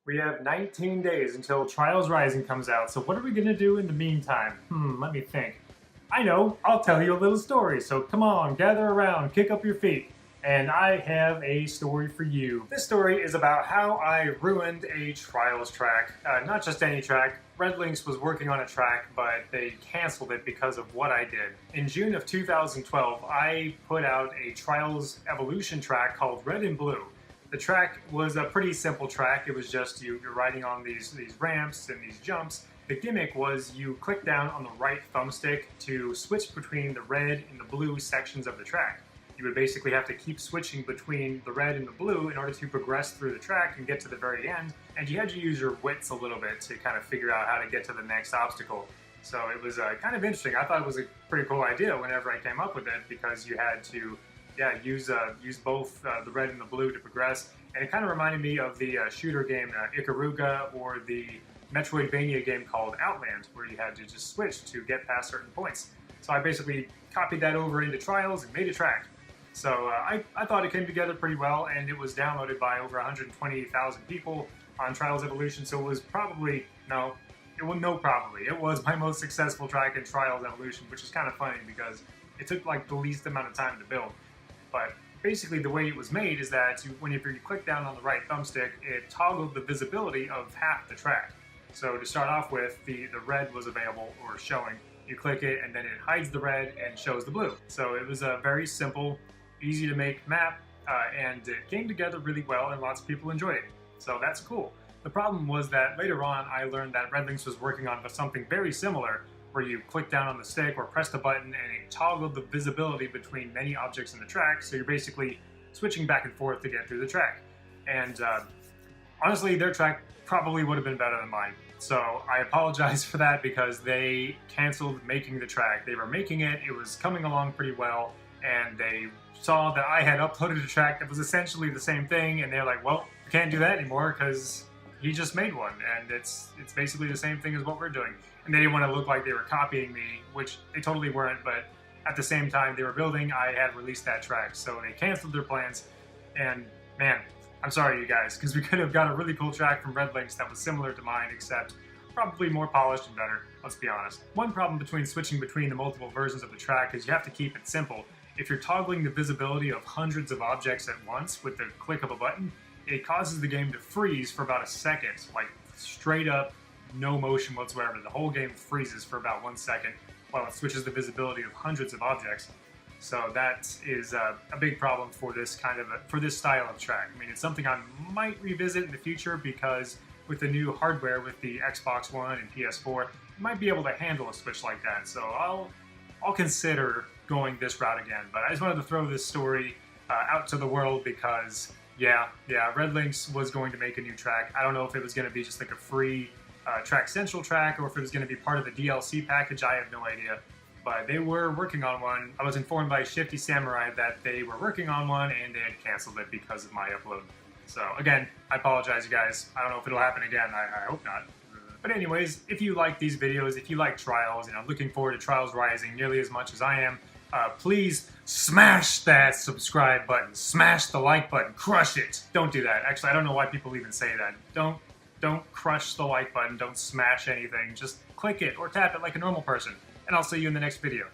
We have 19 days until Trials Rising comes out, so what are we gonna do in the meantime? Let me think. I know, I'll tell you a little story, so come on, gather around, kick up your feet. And I have a story for you. This story is about how I ruined a Trials track. Not just any track. RedLynx was working on a track, but they canceled it because of what I did. In June of 2012, I put out a Trials Evolution track called Red and Blue. The track was a pretty simple track. It was just you're riding on these ramps and these jumps. The gimmick was you click down on the right thumbstick to switch between the red and the blue sections of the track. You would basically have to keep switching between the red and the blue in order to progress through the track and get to the very end. And you had to use your wits a little bit to kind of figure out how to get to the next obstacle. So it was kind of interesting. I thought it was a pretty cool idea whenever I came up with it, because you had to use both the red and the blue to progress. And it kind of reminded me of the shooter game Ikaruga, or the Metroidvania game called Outland, where you had to just switch to get past certain points. So I basically copied that over into Trials and made a track. So I thought it came together pretty well, and it was downloaded by over 120,000 people on Trials Evolution, so it was probably, it was my most successful track in Trials Evolution, which is kind of funny because it took like the least amount of time to build. But basically the way it was made is that whenever you click down on the right thumbstick, it toggled the visibility of half the track. So to start off with, the red was available or showing. You click it and then it hides the red and shows the blue. So it was a very simple, easy to make map, and it came together really well and lots of people enjoyed it. So that's cool. The problem was that later on I learned that RedLynx was working on something very similar, where you click down on the stick or press the button and it toggled the visibility between many objects in the track, so you're basically switching back and forth to get through the track. And honestly, their track probably would have been better than mine. So I apologize for that, because they canceled making the track. They were making it, it was coming along pretty well, and they saw that I had uploaded a track that was essentially the same thing, and they're like, well, we can't do that anymore because he just made one, and it's basically the same thing as what we're doing. And they didn't want to look like they were copying me, which they totally weren't, but at the same time they were building, I had released that track, so they canceled their plans. And man, I'm sorry you guys, because we could have got a really cool track from RedLynx that was similar to mine, except probably more polished and better, let's be honest. One problem between switching between the multiple versions of the track is you have to keep it simple. If you're toggling the visibility of hundreds of objects at once with the click of a button, it causes the game to freeze for about a second, like straight up, no motion whatsoever. The whole game freezes for about 1 second while it switches the visibility of hundreds of objects. So that is a big problem for this for this style of track. I mean, it's something I might revisit in the future, because with the new hardware, with the Xbox One and PS4, you might be able to handle a switch like that. So I'll consider going this route again. But I just wanted to throw this story out to the world, because RedLynx was going to make a new track. I don't know if it was going to be just like a free Track Central track, or if it was going to be part of the DLC package. I have no idea. But they were working on one. I was informed by Shifty Samurai that they were working on one, and they had canceled it because of my upload. So again, I apologize, you guys. I don't know if it'll happen again. I hope not. But anyways, if you like these videos, if you like Trials, and I'm looking forward to Trials Rising nearly as much as I am, please smash that subscribe button, smash the like button, crush it. Don't do that. Actually, I don't know why people even say that. Don't crush the like button, don't smash anything. Just click it or tap it like a normal person. And I'll see you in the next video.